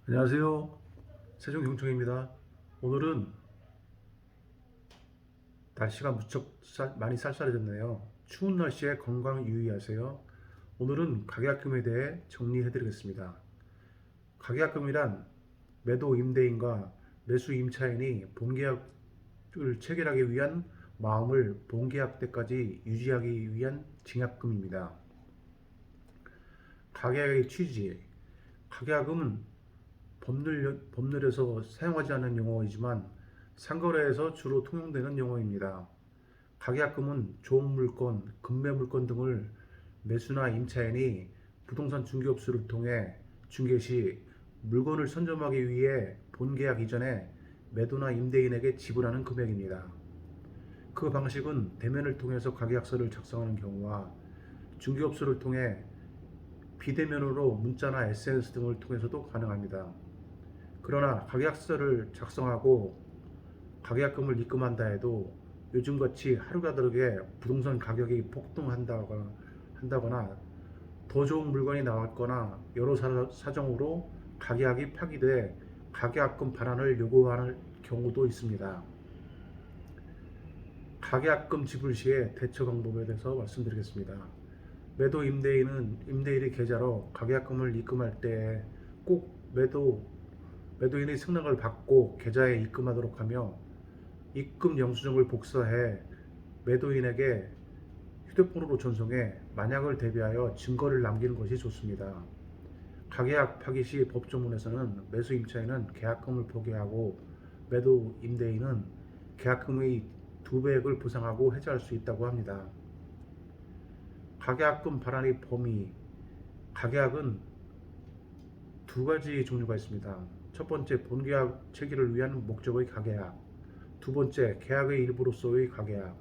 안녕하세요. 세종경청입니다. 오늘은 날씨가 무척 많이 쌀쌀해졌네요. 추운 날씨에 건강 유의하세요. 오늘은 가계약금에 대해 정리해드리겠습니다. 가계약금이란 매도 임대인과 매수 임차인이 본계약을 체결하기 위한 마음을 본계약 때까지 유지하기 위한 증약금입니다. 가계약의 취지, 가계약금은 법률에서 사용하지 않는 용어이지만 상거래에서 주로 통용되는 용어입니다. 가계약금은 좋은 물건, 금매 물건 등을 매수나 임차인이 부동산 중개업소를 통해 중개 시 물건을 선점하기 위해 본계약 이전에 매도나 임대인에게 지불하는 금액입니다. 그 방식은 대면을 통해서 가계약서를 작성하는 경우와 중개업소를 통해 비대면으로 문자나 SNS 등을 통해서도 가능합니다. 그러나 가계약서를 작성하고 가계약금을 입금한다 해도 요즘같이 하루가 다르게 부동산 가격이 폭등한다거나 더 좋은 물건이 나왔거나 여러 사정으로 가계약이 파기돼 가계약금 반환을 요구하는 경우도 있습니다. 가계약금 지불 시의 대처 방법에 대해서 말씀드리겠습니다. 매도 임대인은 임대인의 계좌로 가계약금을 입금할 때 꼭 매도인의 승낙을 받고 계좌에 입금하도록 하며 입금 영수증을 복사해 매도인에게 휴대폰으로 전송해 만약을 대비하여 증거를 남기는 것이 좋습니다. 가계약 파기 시 법조문에서는 매수 임차인은 계약금을 포기하고 매도 임대인은 계약금의 2배액을 보상하고 해지할 수 있다고 합니다. 가계약금 반환의 범위, 가계약은 두 가지 종류가 있습니다. 첫 번째, 본계약 체결을 위한 목적의 가계약. 두 번째, 계약의 일부로서의 가계약.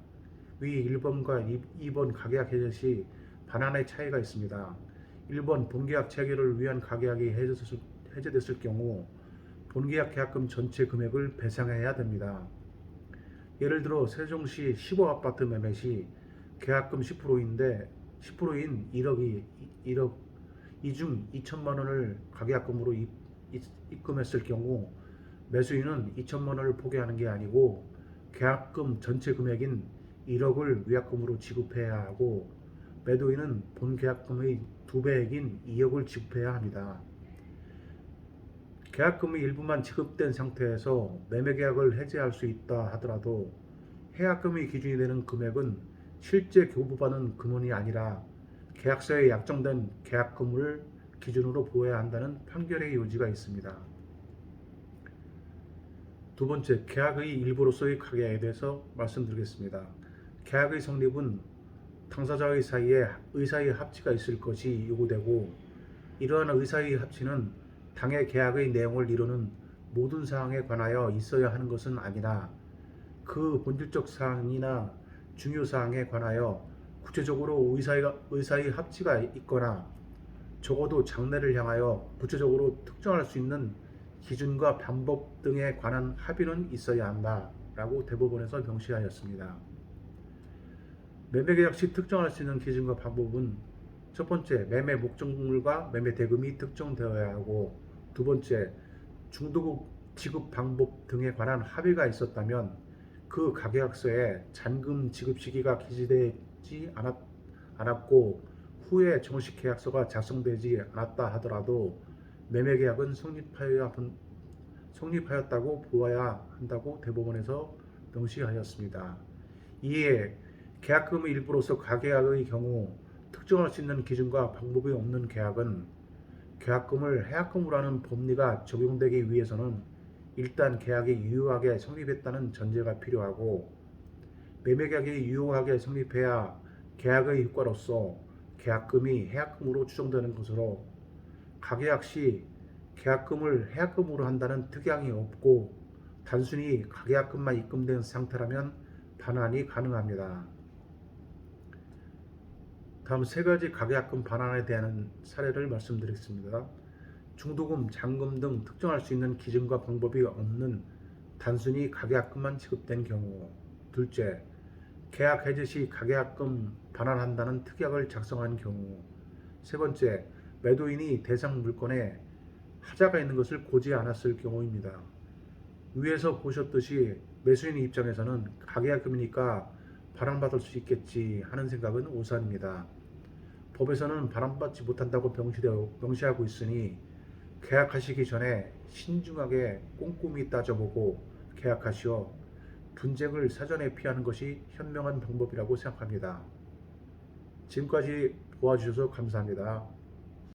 위 1번과 2번 가계약 해제 시 반환의 차이가 있습니다. 1번 본계약 체결을 위한 가계약이 해제됐을 경우 본계약 계약금 전체 금액을 배상해야 됩니다. 예를 들어 세종시 15 아파트 매매 시 계약금 10%인 1억 이 중 2천만 원을 가계약금으로 입금했을 경우 매수인은 2천만 원을 포기하는 게 아니고 계약금 전체 금액인 1억을 위약금으로 지급해야 하고 매도인은 본 계약금의 2배액인 2억을 지급해야 합니다. 계약금의 일부만 지급된 상태에서 매매계약을 해지할 수 있다 하더라도 해약금의 기준이 되는 금액은 실제 교부받은 금원이 아니라 계약서에 약정된 계약금을 기준으로 보아야 한다는 판결의 요지가 있습니다. 두 번째, 계약의 일부로서의 가계약에 대해서 말씀드리겠습니다. 계약의 성립은 당사자의 사이에 의사의 합치가 있을 것이 요구되고 이러한 의사의 합치는 당해 계약의 내용을 이루는 모든 사항에 관하여 있어야 하는 것은 아니라 그 본질적 사항이나 중요 사항에 관하여 구체적으로 의사의 합치가 있거나 적어도 장래를 향하여 구체적으로 특정할 수 있는 기준과 방법 등에 관한 합의는 있어야 한다라고 대법원에서 명시하였습니다. 매매계약 시 특정할 수 있는 기준과 방법은 첫 번째, 매매 목적물과 매매 대금이 특정되어야 하고 두 번째, 중도금 지급 방법 등에 관한 합의가 있었다면 그 가계약서에 잔금 지급 시기가 기재되지 않았고 후에 정식 계약서가 작성되지 않았다 하더라도 매매계약은 성립하였다고 보아야 한다고 대법원에서 명시하였습니다. 이에 계약금의 일부로서 가계약의 경우 특정할 수 있는 기준과 방법이 없는 계약은 계약금을 해약금으로 하는 법리가 적용되기 위해서는 일단 계약이 유효하게 성립했다는 전제가 필요하고 매매계약이 유효하게 성립해야 계약의 효과로서 계약금이 해약금으로 추정되는 것으로 가계약 시 계약금을 해약금으로 한다는 특약이 없고 단순히 가계약금만 입금된 상태라면 반환이 가능합니다. 다음 세 가지 가계약금 반환에 대한 사례를 말씀드리겠습니다. 중도금, 잔금 등 특정할 수 있는 기준과 방법이 없는 단순히 가계약금만 지급된 경우. 둘째, 계약 해지 시 가계약금 반환한다는 특약을 작성한 경우. 세 번째, 매도인이 대상 물건에 하자가 있는 것을 고지 않았을 경우입니다. 위에서 보셨듯이 매수인 입장에서는 가계약금이니까 발행받을 수 있겠지 하는 생각은 오산입니다. 법에서는 발행받지 못한다고 명시하고 있으니 계약하시기 전에 신중하게 꼼꼼히 따져보고 계약하시어 분쟁을 사전에 피하는 것이 현명한 방법이라고 생각합니다. 지금까지 보아주셔서 감사합니다.